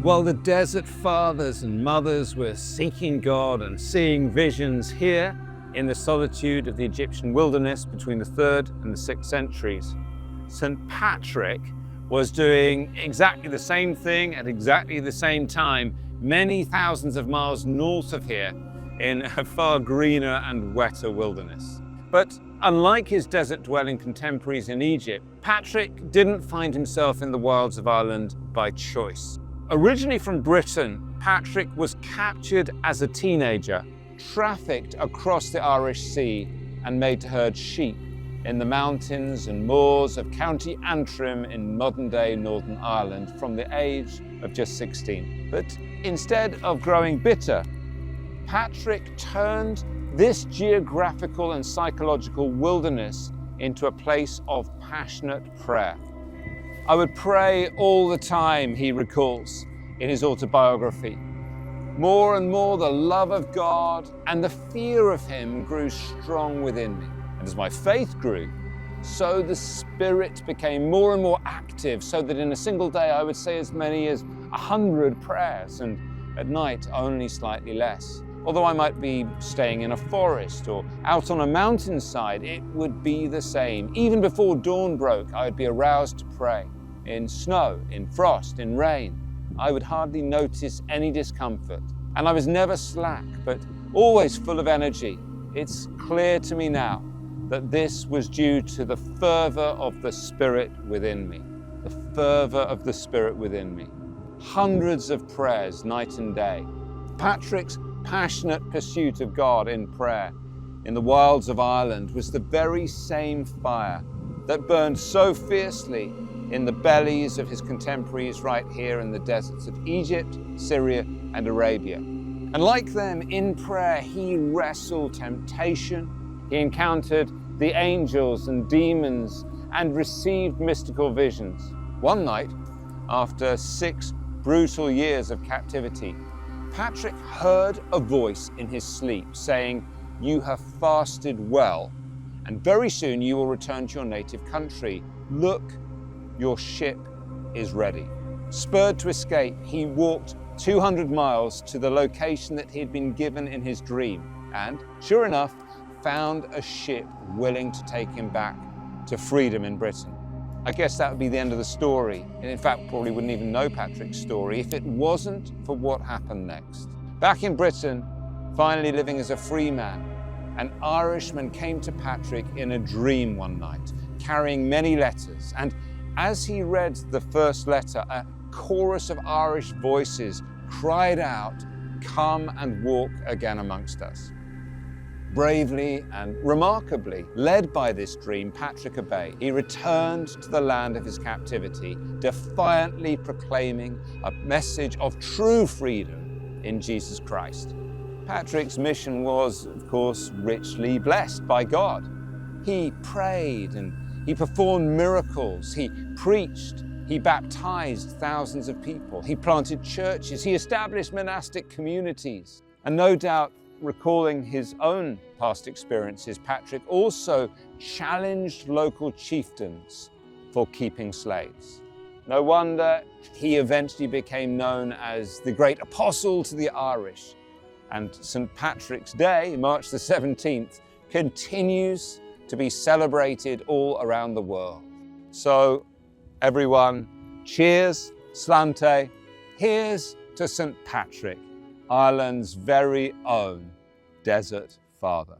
While the desert fathers and mothers were seeking God and seeing visions here in the solitude of the Egyptian wilderness between the 3rd and the 6th centuries, St. Patrick was doing exactly the same thing at exactly the same time, many thousands of miles north of here in a far greener and wetter wilderness. But unlike his desert-dwelling contemporaries in Egypt, Patrick didn't find himself in the wilds of Ireland by choice. Originally from Britain, Patrick was captured as a teenager, trafficked across the Irish Sea and made to herd sheep in the mountains and moors of County Antrim in modern-day Northern Ireland from the age of just 16. But instead of growing bitter, Patrick turned this geographical and psychological wilderness into a place of passionate prayer. I would pray all the time, he recalls in his autobiography. More and more the love of God and the fear of him grew strong within me. And as my faith grew, so the Spirit became more and more active, so that in a single day I would say as many as 100 prayers, and at night only slightly less. Although I might be staying in a forest or out on a mountainside, it would be the same. Even before dawn broke, I would be aroused to pray. In snow, in frost, in rain, I would hardly notice any discomfort. And I was never slack, but always full of energy. It's clear to me now that this was due to the fervor of the Spirit within me. The fervor of the Spirit within me. Hundreds of prayers night and day. Patrick's passionate pursuit of God in prayer in the wilds of Ireland was the very same fire that burned so fiercely in the bellies of his contemporaries right here in the deserts of Egypt, Syria, and Arabia. And like them, in prayer, he wrestled temptation, he encountered the angels and demons, and received mystical visions. One night, after 6 brutal years of captivity, Patrick heard a voice in his sleep saying, "You have fasted well, and very soon you will return to your native country. Look, your ship is ready." Spurred to escape, he walked 200 miles to the location that he had been given in his dream, and, sure enough, found a ship willing to take him back to freedom in Britain. I guess that would be the end of the story, and in fact probably wouldn't even know Patrick's story if it wasn't for what happened next. Back in Britain, finally living as a free man, an Irishman came to Patrick in a dream one night, carrying many letters, and as he read the first letter, a chorus of Irish voices cried out, "Come and walk again amongst us." Bravely and remarkably, led by this dream, Patrick obeyed. He returned to the land of his captivity, defiantly proclaiming a message of true freedom in Jesus Christ. Patrick's mission was, of course, richly blessed by God. He prayed and he performed miracles. He preached. He baptized thousands of people. He planted churches. He established monastic communities. And no doubt, recalling his own past experiences, Patrick also challenged local chieftains for keeping slaves. No wonder he eventually became known as the great apostle to the Irish. And St. Patrick's Day, March the 17th, continues to be celebrated all around the world. So everyone, cheers, slante, here's to St. Patrick, Ireland's very own desert father.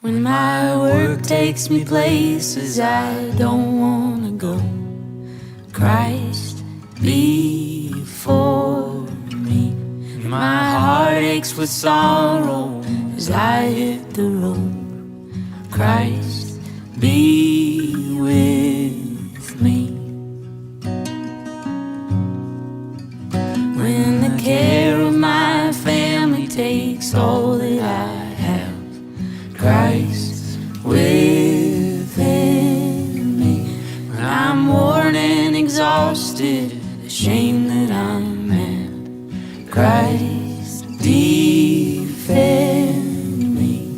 When my work takes me places I don't want to go, Christ before me. And my heart aches with sorrow as I hit the road, Christ be with me. When the care of my family takes all that I have, Christ within me. When I'm worn and exhausted, ashamed that I'm mad, Christ defend me.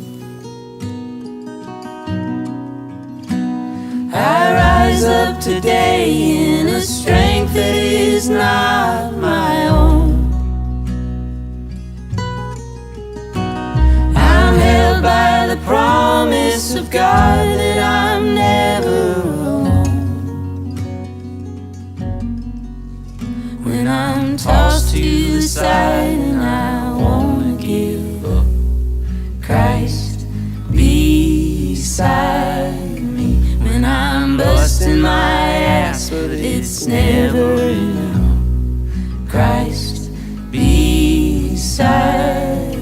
I rise up today in a strength that is not my own. I'm held by the promise of God that I'm never alone. When I'm tossed to the side and I wanna give up, Christ beside me. When I'm busting my ass but it's never enough, Christ beside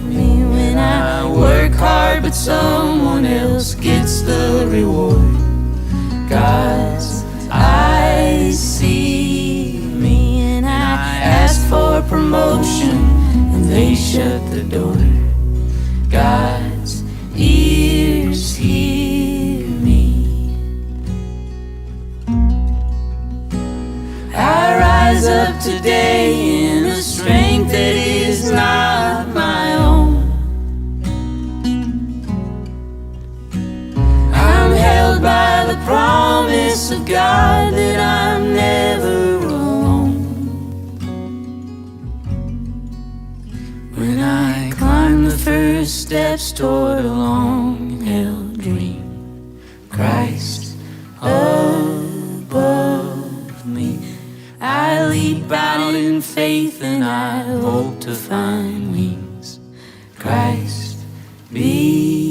me. When I work hard but someone else gets the reward, God's eyes see me. And I ask for promotion and they shut the door, God's ears hear me. I rise up today in a strength that is not my own. I'm held by the promise of God that I'm never alone. When I climb the first steps toward a long-held dream, Christ above me, I leap out in faith and I hope to find wings, Christ be